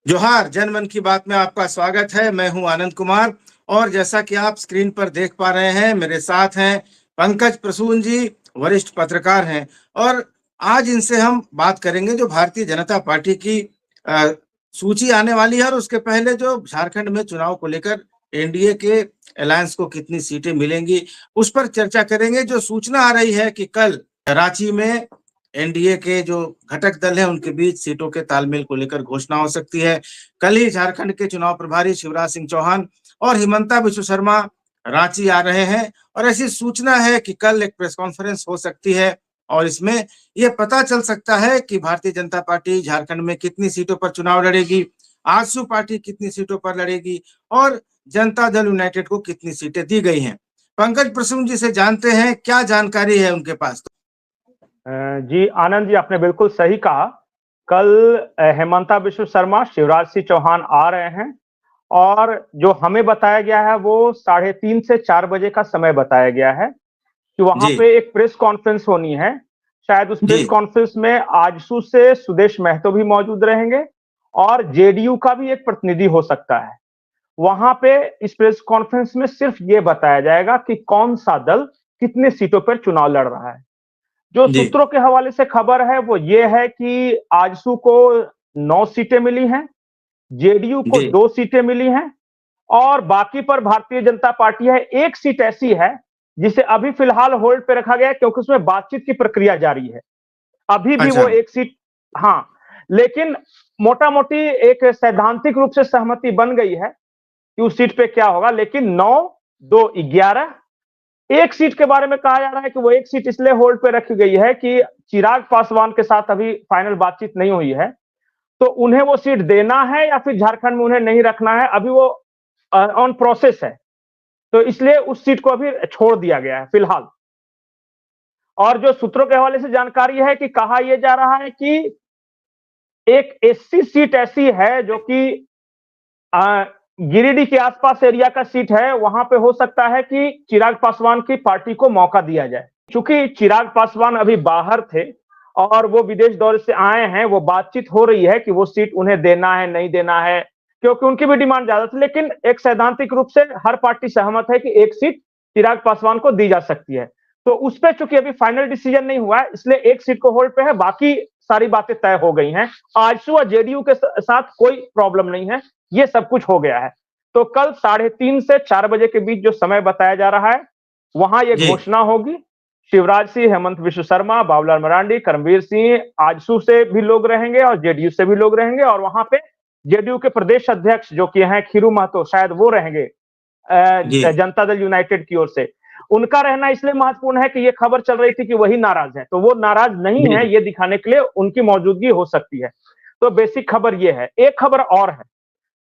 जोहार जन मन की बात में आपका स्वागत है। मैं हूं आनंद कुमार और जैसा कि आप स्क्रीन पर देख पा रहे हैं, मेरे साथ हैं पंकज प्रसून जी, वरिष्ठ पत्रकार हैं। और आज इनसे हम बात करेंगे जो भारतीय जनता पार्टी की अ, सूची आने वाली है और उसके पहले जो झारखंड में चुनाव को लेकर एनडीए के अलायंस को कितनी सीटें मिलेंगी, उस पर चर्चा करेंगे। जो सूचना आ रही है कि कल रांची में एनडीए के जो घटक दल हैं उनके बीच सीटों के तालमेल को लेकर घोषणा हो सकती है। कल ही झारखंड के चुनाव प्रभारी शिवराज सिंह चौहान और हिमंता बिश्व शर्मा रांची आ रहे हैं और ऐसी सूचना है कि कल एक प्रेस कॉन्फ्रेंस हो सकती है और इसमें यह पता चल सकता है कि भारतीय जनता पार्टी झारखंड में कितनी सीटों पर चुनाव लड़ेगी, आजसू पार्टी कितनी सीटों पर लड़ेगी और जनता दल यूनाइटेड को कितनी सीटें दी गई हैं। पंकज प्रसून जी से जानते हैं क्या जानकारी है उनके पास। जी आनंद जी, आपने बिल्कुल सही कहा। कल हेमंता बिश्व शर्मा, शिवराज सिंह चौहान आ रहे हैं और जो हमें बताया गया है वो 3:30 से 4 बजे का समय बताया गया है कि वहां जी पे एक प्रेस कॉन्फ्रेंस होनी है। शायद उस जी प्रेस कॉन्फ्रेंस में आजसू से सुदेश महतो भी मौजूद रहेंगे और जेडीयू का भी एक प्रतिनिधि हो सकता है। वहां पे इस प्रेस कॉन्फ्रेंस में सिर्फ ये बताया जाएगा कि कौन सा दल कितने सीटों पर चुनाव लड़ रहा है। जो जी सूत्रों के हवाले से खबर है वो ये है कि आजसू को 9 सीटें मिली हैं, जेडीयू को जी 2 सीटें मिली हैं और बाकी पर भारतीय जनता पार्टी है। एक सीट ऐसी है जिसे अभी फिलहाल होल्ड पे रखा गया है क्योंकि उसमें बातचीत की प्रक्रिया जारी है। अभी भी अच्छा। वो एक सीट, हाँ, लेकिन मोटा-मोटी एक सैद्धांतिक रूप से सहमति बन गई है कि उस सीट पे क्या होगा। लेकिन 9, 2, 11 एक सीट के बारे में कहा जा रहा है कि वो एक सीट इसलिए होल्ड पे रखी गई है कि चिराग पासवान के साथ अभी फाइनल बातचीत नहीं हुई है, तो उन्हें वो सीट देना है या फिर झारखंड में उन्हें नहीं रखना है, अभी वो ऑन प्रोसेस है। तो इसलिए उस सीट को अभी छोड़ दिया गया है फिलहाल। और जो सूत्रों के हवाले से जानकारी है कि कहा यह जा रहा है कि एक एससी सीट ऐसी है जो कि अ, गिरिडीह के आसपास एरिया का सीट है, वहां पे हो सकता है कि चिराग पासवान की पार्टी को मौका दिया जाए। चूंकि चिराग पासवान अभी बाहर थे और वो विदेश दौरे से आए हैं, वो बातचीत हो रही है कि वो सीट उन्हें देना है, नहीं देना है, क्योंकि उनकी भी डिमांड ज्यादा थी। लेकिन एक सैद्धांतिक रूप से हर पार्टी सहमत है कि एक सीट चिराग पासवान को दी जा सकती है। तो उस पर चूंकि अभी फाइनल डिसीजन नहीं हुआ है, इसलिए एक सीट को होल्ड पे है, बाकी सारी बातें तय हो गई हैं। आजसू और जेडीयू के साथ कोई प्रॉब्लम नहीं है, ये सब कुछ हो गया है। तो कल 3:30 से 4 बजे के बीच जो समय बताया जा रहा है, वहां ये जी घोषणा होगी। शिवराज सिंह, हेमंत बिश्व शर्मा, बाबूलाल मरांडी, करमवीर सिंह, आजसू से भी लोग रहेंगे और जेडीयू से भी लोग रहेंगे और वहां पे जेडीयू के प्रदेश अध्यक्ष जो कि हैं खीरू महतो, शायद वो रहेंगे जी जनता दल यूनाइटेड की ओर से। उनका रहना इसलिए महत्वपूर्ण है कि ये खबर चल रही थी कि वही नाराज है, तो वो नाराज नहीं जी है, ये दिखाने के लिए उनकी मौजूदगी हो सकती है। तो बेसिक खबर ये है। एक खबर और है,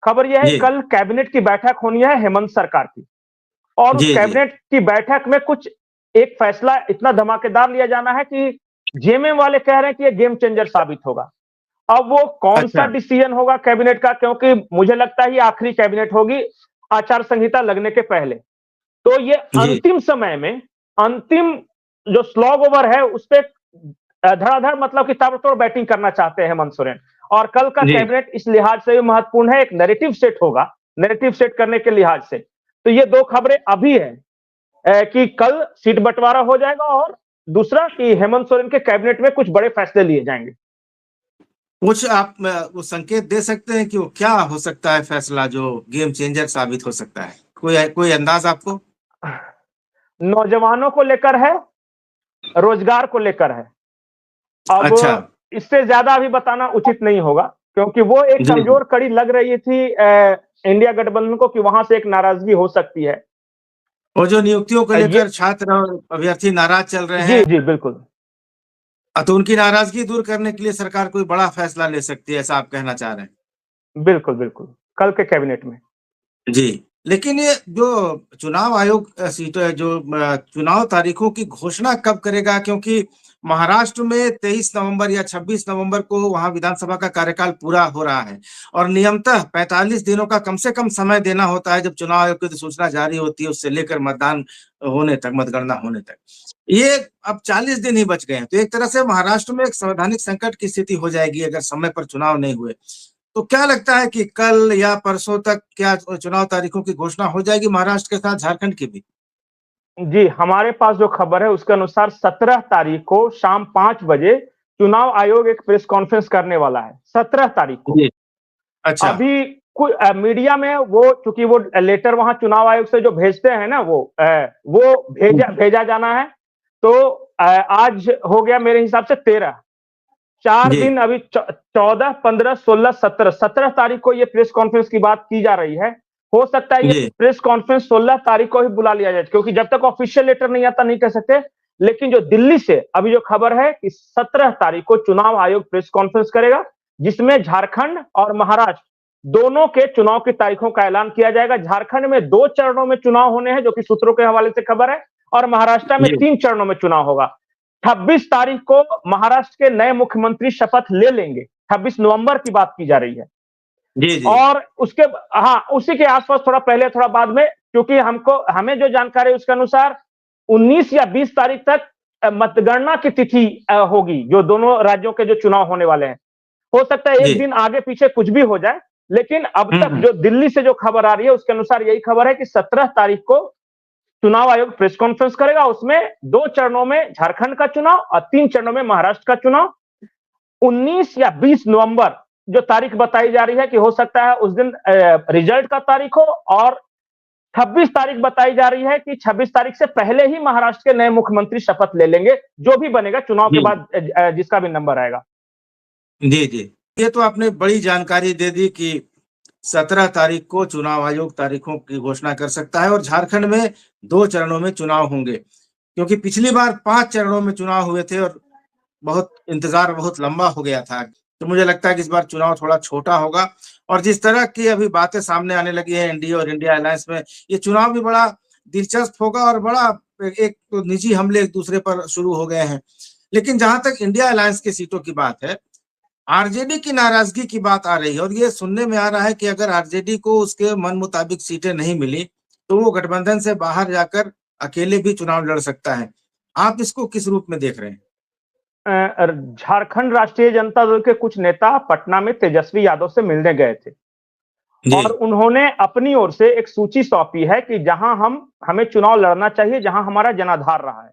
खबर यह है जी कल कैबिनेट की बैठक होनी है हेमंत सरकार की और उस जी जी कैबिनेट की बैठक में कुछ एक फैसला इतना धमाकेदार लिया जाना है कि जेएमएम वाले कह रहे हैं कि ये गेम चेंजर साबित होगा। अब वो कौन सा अच्छा। डिसीजन होगा कैबिनेट का, क्योंकि मुझे लगता है ये आखिरी कैबिनेट होगी आचार संहिता लगने के पहले। तो ये जी अंतिम समय में अंतिम जो स्लॉग ओवर है उस पे धड़ाधड़ मतलब कि ताबड़तोड़ बैटिंग करना चाहते हैं हेमंत सोरेन। और कल का जी कैबिनेट इस लिहाज से भी महत्वपूर्ण है, एक नैरेटिव सेट होगा, नैरेटिव सेट करने के लिहाज से। तो ये दो खबरें अभी है कि कल सीट बंटवारा हो जाएगा और दूसरा कि हेमंत सोरेन के कैबिनेट में कुछ बड़े फैसले लिए जाएंगे। कुछ आप वो संकेत दे सकते हैं कि वो क्या हो सकता है फैसला जो गेम चेंजर साबित हो सकता है? कोई कोई अंदाज आपको? नौजवानों को लेकर है, रोजगार को लेकर है। अब अच्छा। इससे ज्यादा अभी बताना उचित नहीं होगा क्योंकि वो एक जी जी कमजोर कड़ी लग रही थी इंडिया गठबंधन को कि वहां से एक नाराजगी हो सकती है। और जो नियुक्तियों को ये लेकर छात्र और अभ्यर्थी नाराज चल रहे जी हैं, जी बिल्कुल तो उनकी नाराजगी दूर करने के लिए सरकार कोई बड़ा फैसला ले सकती है, ऐसा आप कहना चाह रहे हैं? बिल्कुल बिल्कुल कल के कैबिनेट में। जी, लेकिन ये जो चुनाव आयोग सीट जो चुनाव तारीखों की घोषणा कब करेगा? क्योंकि महाराष्ट्र में 23 नवंबर या 26 नवंबर को वहां विधानसभा का कार्यकाल पूरा हो रहा है और नियमतः 45 दिनों का कम से कम समय देना होता है जब चुनाव आयोग की सूचना जारी होती है उससे लेकर मतदान होने तक, मतगणना होने तक। ये अब 40 दिन ही बच गए हैं, तो एक तरह से महाराष्ट्र में एक संवैधानिक संकट की स्थिति हो जाएगी अगर समय पर चुनाव नहीं हुए। तो क्या लगता है कि कल या परसों तक क्या चुनाव तारीखों की घोषणा हो जाएगी महाराष्ट्र के साथ झारखंड की भी? जी, हमारे पास जो खबर है उसके अनुसार 17 तारीख को शाम 5 बजे चुनाव आयोग एक प्रेस कॉन्फ्रेंस करने वाला है, 17 तारीख को। जी। अच्छा। अभी मीडिया में वो चूंकि वो लेटर वहां चुनाव आयोग से जो भेजते हैं ना वो भेजा जाना है। तो आज हो गया मेरे हिसाब से 13, 4 जी। दिन अभी 14, 15, 16, 17, 17 तारीख को ये प्रेस कॉन्फ्रेंस की बात की जा रही है। हो सकता है ये जी। प्रेस कॉन्फ्रेंस 16 तारीख को ही बुला लिया जाए, क्योंकि जब तक ऑफिशियल लेटर नहीं आता नहीं कह सकते। लेकिन जो दिल्ली से अभी जो खबर है कि 17 तारीख को चुनाव आयोग प्रेस कॉन्फ्रेंस करेगा, जिसमें झारखंड और महाराष्ट्र दोनों के चुनाव की तारीखों का ऐलान किया जाएगा। झारखंड में 2 चरणों में चुनाव होने हैं, जो कि सूत्रों के हवाले से खबर है, और महाराष्ट्र में जी। 3 चरणों में चुनाव होगा। 26 तारीख को महाराष्ट्र के नए मुख्यमंत्री शपथ ले लेंगे, 26 नवंबर की बात की जा रही है। जी। जी। और उसके हाँ, उसी के आसपास थोड़ा पहले थोड़ा बाद में, क्योंकि हमें जो जानकारी है उसके अनुसार 19 या 20 तारीख तक मतगणना की तिथि होगी, जो दोनों राज्यों के जो चुनाव होने वाले हैं। हो सकता है एक जी। दिन आगे पीछे कुछ भी हो जाए, लेकिन अब तक हम्म। जो दिल्ली से जो खबर आ रही है उसके अनुसार यही खबर है कि 17 तारीख को चुनाव आयोग प्रेस कॉन्फ्रेंस करेगा। उसमें 2 चरणों में झारखंड का चुनाव और 3 चरणों में महाराष्ट्र का चुनाव। 19 या 20 नवंबर जो तारीख बताई जा रही है कि हो सकता है उस दिन रिजल्ट का तारीख हो, और 26 तारीख बताई जा रही है कि 26 तारीख से पहले ही महाराष्ट्र के नए मुख्यमंत्री शपथ ले लेंगे, जो भी बनेगा चुनाव के जी। बाद जिसका भी नंबर आएगा। जी। जी। ये तो आपने बड़ी जानकारी दे दी कि 17 तारीख को चुनाव आयोग तारीखों की घोषणा कर सकता है और झारखंड में 2 चरणों में चुनाव होंगे। क्योंकि पिछली बार 5 चरणों में चुनाव हुए थे और बहुत इंतज़ार बहुत लंबा हो गया था। तो मुझे लगता है कि इस बार चुनाव थोड़ा छोटा होगा और जिस तरह की अभी बातें सामने आने लगी हैं एनडीए और इंडिया अलायंस में, ये चुनाव भी बड़ा दिलचस्प होगा और बड़ा एक तो निजी हमले एक-दूसरे पर शुरू हो गए हैं। लेकिन जहाँ तक इंडिया अलायंस की सीटों की बात है, आरजेडी की नाराजगी की बात आ रही है और ये सुनने में आ रहा है कि अगर आरजेडी को उसके मन मुताबिक सीटें नहीं मिली, तो वो गठबंधन से बाहर जाकर अकेले भी चुनाव लड़ सकता है। आप इसको किस रूप में देख रहे हैं? झारखंड राष्ट्रीय जनता दल के कुछ नेता पटना में तेजस्वी यादव से मिलने गए थे, जी। और उन्होंने अपनी ओर से एक सूची सौंपी है कि जहां हमें चुनाव लड़ना चाहिए, जहां हमारा जनाधार रहा है।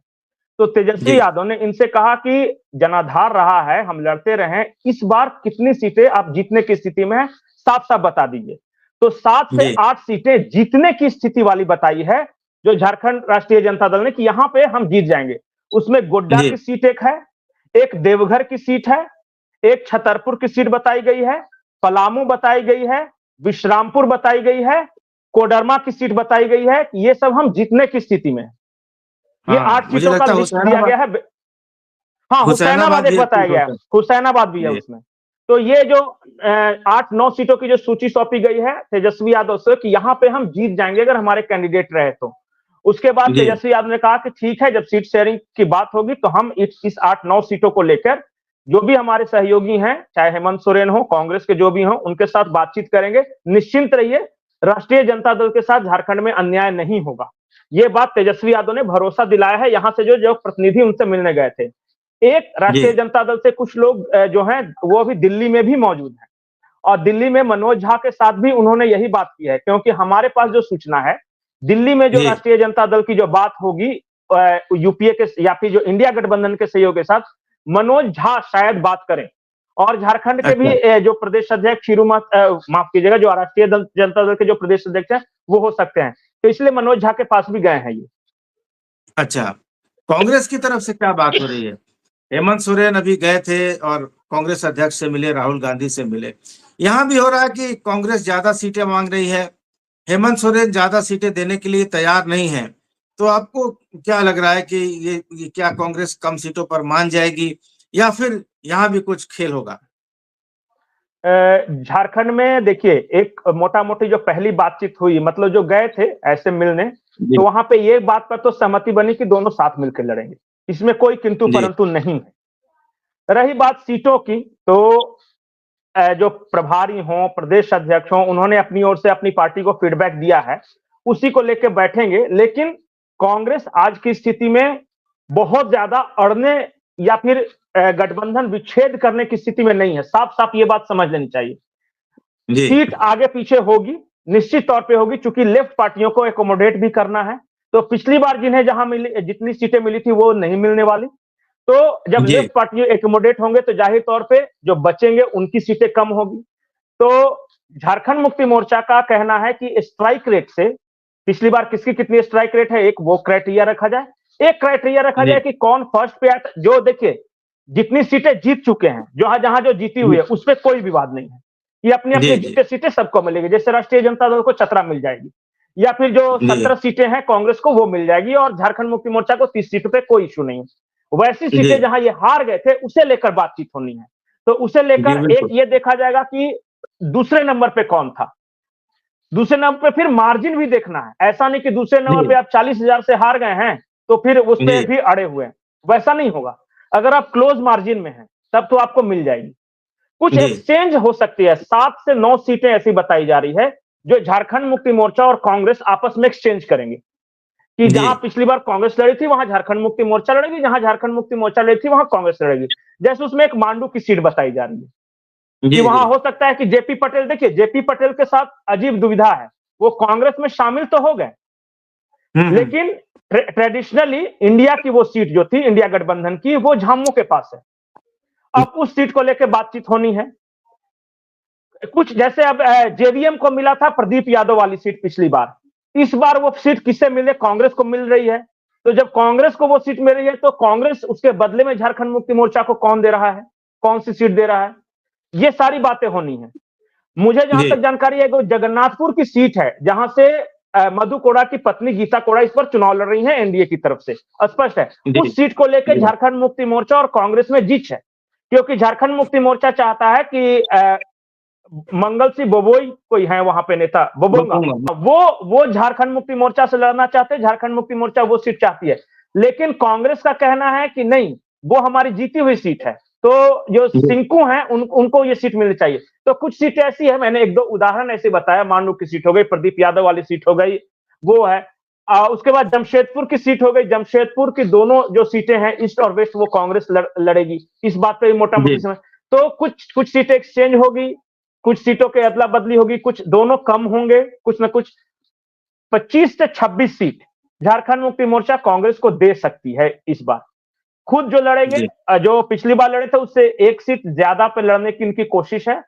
तो तेजस्वी जी। यादव ने इनसे कहा कि जनाधार रहा है, हम लड़ते रहे, इस बार कितनी सीटें आप जीतने की स्थिति में है, साफ-साफ बता दीजिए। तो 7 से जी। 8 सीटें जीतने की स्थिति वाली बताई है, जो झारखंड राष्ट्रीय जनता दल ने, कि यहां पे हम जीत जाएंगे। उसमें गोड्डा जी। की सीट एक है, एक देवघर की सीट है, एक छतरपुर की सीट बताई गई है, पलामू बताई गई है, विश्रामपुर बताई गई है, कोडरमा की सीट बताई गई है। ये सब हम जीतने की स्थिति में है। ये हाँ, 8 मुझे सीटों का लगता है लिस्ट दिया हुसैनाबाद गया है। हाँ, हुसैनाबाद हुसैनाबाद एक भी एक बताया सीट हो गया है, सकती हुसैनाबाद भी है जी। उसमें। तो ये जो 8-9 सीटों की जो सूची सौंपी गई है तेजस्वी यादव से कि यहाँ पे हम जीत जाएंगे अगर हमारे कैंडिडेट रहे तो। उसके बाद जी। तेजस्वी यादव ने कहा कि ठीक है, जब सीट शेयरिंग की बात होगी तो हम इस 8-9 सीटों को लेकर जो भी हमारे सहयोगी हैं, चाहे हेमंत सोरेन हो, कांग्रेस के जो भी हों, उनके साथ बातचीत करेंगे। निश्चिंत रहिए, राष्ट्रीय जनता दल के साथ झारखंड में अन्याय नहीं होगा। ये बात तेजस्वी यादव ने भरोसा दिलाया है यहाँ से जो प्रतिनिधि उनसे मिलने गए थे। एक जी। राष्ट्रीय जनता दल से कुछ लोग जो हैं वो अभी दिल्ली में भी मौजूद हैं, और दिल्ली में मनोज झा के साथ भी उन्होंने यही बात की है, क्योंकि हमारे पास जो सूचना है, दिल्ली में जो जी। राष्ट्रीय जनता दल की जो बात होगी यूपीए के या फिर जो इंडिया गठबंधन के सहयोग के साथ, मनोज झा शायद बात करें, और झारखंड के भी अच्छा। जो प्रदेश अध्यक्ष माफ कीजिएगा, जो राष्ट्रीय जनता दल के जो प्रदेश अध्यक्ष हैं वो हो सकते हैं। तो इसलिए मनोज झा के पास भी गए हैं ये। अच्छा, कांग्रेस की तरफ से क्या बात हो रही है? हेमंत सोरेन अभी गए थे और कांग्रेस अध्यक्ष से मिले, राहुल गांधी से मिले। यहाँ भी हो रहा है कि कांग्रेस ज़्यादा सीटें माँग रही है, हेमंत सोरेन ज़्यादा सीटें देने के लिए तैयार नहीं है। तो आपको क्या लग रहा है कि ये क्या कांग्रेस कम सीटों पर मान जाएगी या फिर यहाँ भी कुछ खेल होगा? झारखंड में देखिए, एक मोटा-मोटी जो पहली बातचीत हुई, मतलब जो गए थे ऐसे मिलने, जी। तो वहां पे ये बात पर तो सहमति बनी कि दोनों साथ मिलकर लड़ेंगे, इसमें कोई किंतु जी। परंतु नहीं है। रही बात सीटों की, तो जो प्रभारी हों, प्रदेश अध्यक्ष हों, उन्होंने अपनी ओर से अपनी पार्टी को फीडबैक दिया है, उसी को लेके बैठेंगे। लेकिन कांग्रेस आज की स्थिति में बहुत ज्यादा अड़ने या फिर गठबंधन विच्छेद करने की स्थिति में नहीं है। साफ-साफ ये बात समझ लेनी चाहिए। जी सीट आगे पीछे होगी, निश्चित तौर पे होगी, चूंकि लेफ्ट पार्टियों को एकोमोडेट भी करना है। तो पिछली बार जिन्हें जहां मिली, जितनी सीटें मिली थी वो नहीं मिलने वाली। तो जब जी लेफ्ट पार्टी एकोमोडेट होंगे तो जाहिर तौर पे जो बचेंगे उनकी सीटें कम होगी। तो झारखंड मुक्ति मोर्चा का कहना है कि स्ट्राइक रेट से, पिछली बार किसकी कितनी स्ट्राइक रेट है, एक वो क्राइटेरिया रखा जाए। एक क्राइटेरिया रखा जी जाए कि कौन फर्स्ट पे आता, जो देखिए जितनी सीटें जीत चुके हैं, जहां जहां जो जीती हुई है उस पर कोई विवाद नहीं है। ये अपनी जी अपनी जी जीते सीटें सबको मिलेगी। जैसे राष्ट्रीय जनता दल को 17 मिल जाएगी, या फिर जो जी 17 सीटें हैं कांग्रेस को वो मिल जाएगी, और झारखंड मुक्ति मोर्चा को 30 सीटों पे कोई इशू नहीं है। वैसी जी सीटें जहां ये हार गए थे उसे लेकर बातचीत होनी है। तो उसे जी लेकर एक बिल्कुल ये देखा जाएगा कि दूसरे नंबर पे कौन था। दूसरे नंबर पे फिर मार्जिन भी देखना है। ऐसा नहीं कि दूसरे नंबर जी पे आप 40,000 से हार गए हैं तो फिर उस पे जी भी अड़े हुए हैं, वैसा नहीं होगा। अगर आप क्लोज मार्जिन में हैं तब तो आपको मिल जाएगी। कुछ जी एक्सचेंज हो सकती है, 7 से 9 सीटें ऐसी बताई जा रही है जो झारखंड मुक्ति मोर्चा और कांग्रेस आपस में एक्सचेंज करेंगे, कि जी जहां पिछली बार कांग्रेस लड़ी थी वहां झारखंड मुक्ति मोर्चा लड़ेगी, जहां झारखंड मुक्ति मोर्चा लड़ी थी वहां कांग्रेस लड़ेगी। जैसे उसमें एक मांडू की सीट बताई जा रही है कि जी जी वहां हो सकता है कि जेपी पटेल, देखिए जेपी पटेल के साथ अजीब दुविधा है, वो कांग्रेस में शामिल तो हो गए, हम्म। लेकिन ट्रेडिशनली इंडिया की वो सीट जो थी इंडिया गठबंधन की, वो झामुमो के पास है। अब उस सीट को लेकर बातचीत होनी है। कुछ जैसे अब जेवीएम को मिला था प्रदीप यादव वाली सीट पिछली बार, इस बार वो सीट किससे मिले, कांग्रेस को मिल रही है। तो जब कांग्रेस को वो सीट मिल रही है तो कांग्रेस उसके बदले में झारखंड मुक्ति मोर्चा को कौन दे रहा है, कौन सी सीट दे रहा है, ये सारी बातें होनी है। मुझे जहां जी तक जानकारी है वो जगन्नाथपुर की सीट है, जहां से मधु कोड़ा की पत्नी गीता कोड़ा इस पर चुनाव लड़ रही है एनडीए की तरफ से, स्पष्ट है। जी उस सीट को लेकर जी झारखंड मुक्ति मोर्चा और कांग्रेस में जीत है, क्योंकि झारखंड मुक्ति मोर्चा चाहता है कि मंगल सिंह बोबोई कोई है वहां पे नेता, बोबोंगा, बताऊंगा। वो झारखंड मुक्ति मोर्चा से लड़ना चाहते हैं। झारखंड मुक्ति मोर्चा वो सीट चाहती है, लेकिन कांग्रेस का कहना है कि नहीं, वो हमारी जीती हुई सीट है, तो जो जी सिंकू हैं उनको ये सीट मिलनी चाहिए। तो कुछ सीटें ऐसी है, मैंने एक दो उदाहरण ऐसे बताया, मांडू की सीट हो गई, प्रदीप यादव वाली सीट हो गई, वो है। उसके बाद जमशेदपुर की सीट हो गई, जमशेदपुर की दोनों जो सीटें हैं ईस्ट और वेस्ट वो कांग्रेस लड़ेगी, इस बात पे मोटा जी मोटी समझ। तो कुछ कुछ सीटें एक्सचेंज होगी, कुछ सीटों के अदला बदली होगी, कुछ दोनों कम होंगे, कुछ ना कुछ 25 से 26 सीट झारखंड मुक्ति मोर्चा कांग्रेस को दे सकती है इस बार। खुद जो लड़ेंगे, जी जो पिछली बार लड़े थे उससे एक सीट ज्यादा पे लड़ने की इनकी कोशिश है।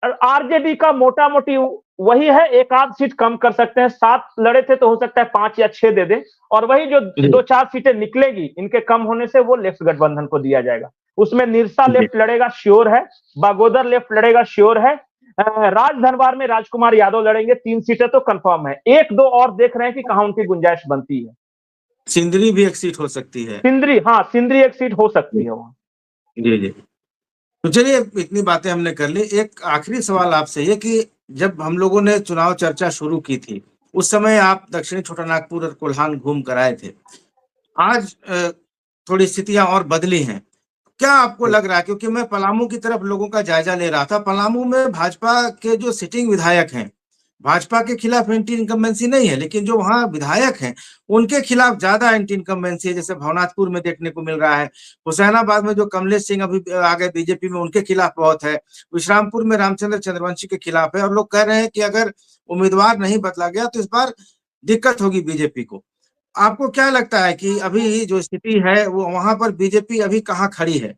आरजेडी का मोटा मोटी वही है, एक आध सीट कम कर सकते हैं, 7 लड़े थे तो हो सकता है 5 या 6 दे दें, और वही जो जी 2-4 सीटें निकलेगी इनके कम होने से वो लेफ्ट गठबंधन को दिया जाएगा। उसमें निरसा जी लेफ्ट लड़ेगा श्योर है, बागोदर लेफ्ट लड़ेगा श्योर है, राजधनवार में राजकुमार यादव लड़ेंगे, 3 सीटें तो कंफर्म है, 1-2 और देख रहे हैं कि कहां उनकी गुंजाइश बनती है। सिंदरी भी एक सीट हो सकती है। सिंदरी, हाँ सिंदरी एक सीट हो सकती जी है वहां। जी जी। तो चलिए इतनी बातें हमने कर ली। एक आखिरी सवाल आपसे ये कि जब हम लोगों ने चुनाव चर्चा शुरू की थी, उस समय आप दक्षिणी छोटानागपुर और कोल्हान घूम कर आए थे। आज थोड़ी स्थितियां और बदली हैं। क्या आपको लग रहा है, क्योंकि मैं पलामू की तरफ लोगों का जायजा ले रहा था, पलामू में भाजपा के जो सिटिंग विधायक हैं, भाजपा के खिलाफ एंटी इनकम्बेंसी नहीं है, लेकिन जो वहां विधायक हैं उनके खिलाफ ज्यादा एंटी इनकम्बेंसी है, जैसे भवनाथपुर में देखने को मिल रहा है। हुसैनाबाद में जो कमलेश सिंह अभी आ गए बीजेपी में, उनके खिलाफ बहुत है। विश्रामपुर में रामचंद्र चंद्रवंशी के खिलाफ है, और लोग कह रहे हैं कि अगर उम्मीदवार नहीं बदला गया तो इस बार दिक्कत होगी बीजेपी को। आपको क्या लगता है कि अभी जो स्थिति है वो वहां पर बीजेपी अभी कहाँ खड़ी है?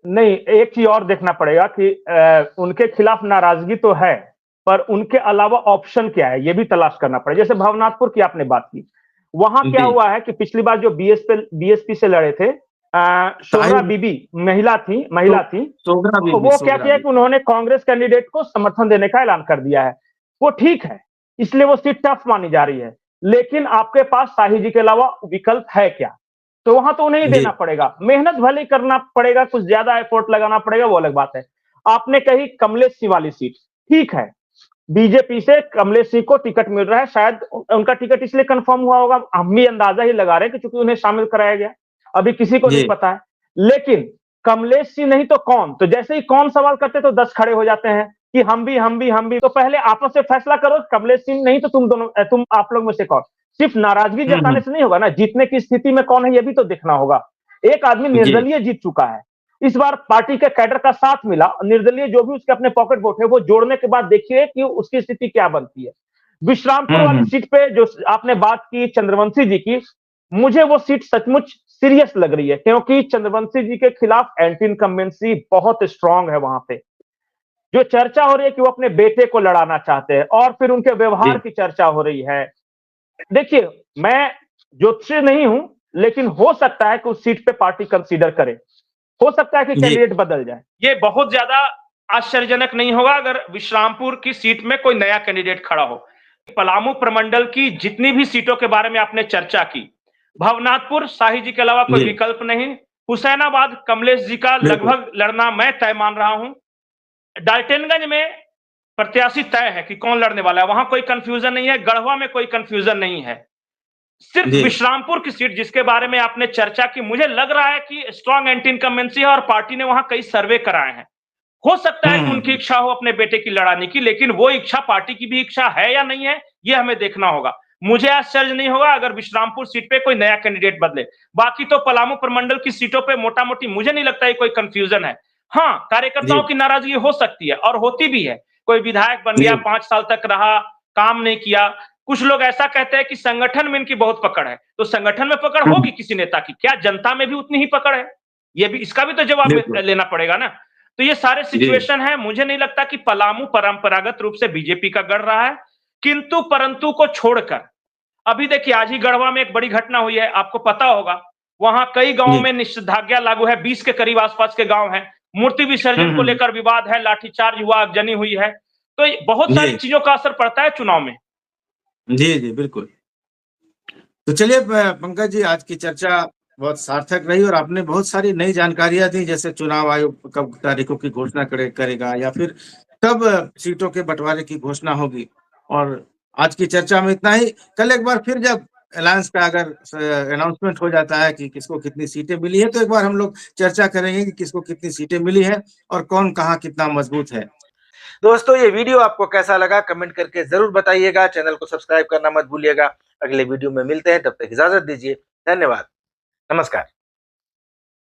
नहीं, एक चीज और देखना पड़ेगा कि उनके खिलाफ नाराजगी तो है, पर उनके अलावा ऑप्शन क्या है ये भी तलाश करना पड़ेगा। जैसे भवनाथपुर की आपने बात की, वहां क्या जी हुआ है कि पिछली बार जो बीएसपी से लड़े थे, शोभरा साहिल बीबी तो महिला थी, सोगरा तो बीबी वो क्या सोगरा किया कि बीबी उन्होंने कांग्रेस कैंडिडेट को समर्थन देने का ऐलान कर दिया है। वो ठीक है, इसलिए वो सीट टफ मानी जा रही है, लेकिन आपके पास शाही जी के अलावा विकल्प है क्या? तो वहां तो उन्हें ही जी देना पड़ेगा, मेहनत भले ही करना पड़ेगा, कुछ ज्यादा एफर्ट लगाना पड़ेगा, वो अलग बात है। आपने कही कमलेश सिंह वाली सीट, ठीक है, बीजेपी से कमलेश सिंह को टिकट मिल रहा है, शायद उनका टिकट इसलिए कंफर्म हुआ होगा, हम भी अंदाजा ही लगा रहे हैं कि चूंकि उन्हें शामिल कराया गया, अभी किसी को नहीं जी पता है। लेकिन कमलेश सिंह नहीं तो कौन, तो जैसे ही कौन सवाल करते तो 10 खड़े हो जाते हैं कि हम भी। तो पहले आपस में फैसला करो, कमलेश सिंह नहीं तो तुम दोनों, तुम आप लोग में से कौन। सिर्फ नाराजगी जताने हम्म। से नहीं होगा ना, जीतने की स्थिति में कौन है ये भी तो देखना होगा। एक आदमी जी निर्दलीय जीत चुका है, इस बार पार्टी के कैडर का साथ मिला, निर्दलीय जो भी उसके अपने पॉकेट वोट है वो जोड़ने के बाद देखिए कि उसकी स्थिति क्या बनती है। विश्रामपुर वाली सीट पे जो आपने बात की चंद्रवंशी जी की, मुझे वो सीट सचमुच सीरियस लग रही है, क्योंकि चंद्रवंशी जी के खिलाफ एंटी इनकम्बेंसी बहुत स्ट्रांग है वहां पे। जो चर्चा हो रही है कि वो अपने बेटे को लड़ाना चाहते हैं और फिर उनके व्यवहार की चर्चा हो रही है। देखिए, मैं ज्योतिषी नहीं हूं, लेकिन हो सकता है कि उस सीट पे पार्टी कंसीडर करे, हो सकता है कि कैंडिडेट बदल जाए। ये बहुत ज्यादा आश्चर्यजनक नहीं होगा अगर विश्रामपुर की सीट में कोई नया कैंडिडेट खड़ा हो। पलामू प्रमंडल की जितनी भी सीटों के बारे में आपने चर्चा की, भवनाथपुर शाही जी के अलावा कोई विकल्प नहीं। हुसैनाबाद कमलेश जी का लगभग लड़ना मैं तय मान रहा हूं। डाल्टनगंज में प्रत्याशी तय है कि कौन लड़ने वाला है, वहां कोई कंफ्यूजन नहीं है। गढ़वा में कोई कंफ्यूजन नहीं है। सिर्फ विश्रामपुर की सीट जिसके बारे में आपने चर्चा की, मुझे लग रहा है कि स्ट्रांग एंटी इनकम्बेंसी है और पार्टी ने वहां कई सर्वे कराए हैं। हो सकता है कि उनकी इच्छा हो अपने बेटे की लड़ाने की, लेकिन वो इच्छा पार्टी की भी इच्छा है या नहीं है, ये हमें देखना होगा। मुझे आश्चर्य नहीं होगा अगर विश्रामपुर सीट पे कोई नया कैंडिडेट बदले। बाकी तो पलामू प्रमंडल की सीटों पे मोटा मोटी मुझे नहीं लगता है कोई कंफ्यूजन है। हाँ, कार्यकर्ताओं की नाराजगी हो सकती है और होती भी है। कोई विधायक बन गया, 5 साल तक रहा, काम नहीं किया। कुछ लोग ऐसा कहते हैं कि संगठन में इनकी बहुत पकड़ है, तो संगठन में पकड़ होगी किसी नेता की, क्या जनता में भी उतनी ही पकड़ है? ये भी, इसका भी तो जवाब लेना पड़ेगा ना। तो ये सारे सिचुएशन है। मुझे नहीं लगता कि पलामू परंपरागत रूप से बीजेपी का गढ़ रहा है, किंतु परंतु को छोड़कर अभी देखिए, आज ही गढ़वा में एक बड़ी घटना हुई है, आपको पता होगा। वहां कई गांवों में निषेधाज्ञा लागू है, 20 के करीब आसपास के गांव हैं। मूर्ति विसर्जन को लेकर विवाद है, लाठीचार्ज हुआ, आगजनी हुई है। तो बहुत सारी चीजों का असर पड़ता है चुनाव में। जी बिल्कुल। तो चलिए पंकज जी, आज की चर्चा बहुत सार्थक रही और आपने बहुत सारी नई जानकारियां दी, जैसे चुनाव आयोग कब तारीखों की घोषणा करेगा या फिर कब सीटों के बंटवारे की घोषणा होगी। और आज की चर्चा में इतना ही। कल एक बार फिर जब अलायंस का अगर अनाउंसमेंट हो जाता है कि किसको कितनी सीटें मिली है, तो एक बार हम लोग चर्चा करेंगे कि किसको कितनी सीटें मिली है और कौन कहाँ कितना मजबूत है। दोस्तों, ये वीडियो आपको कैसा लगा कमेंट करके जरूर बताइएगा। चैनल को सब्सक्राइब करना मत भूलिएगा। अगले वीडियो में मिलते हैं, तब तक इजाजत दीजिए। धन्यवाद, नमस्कार।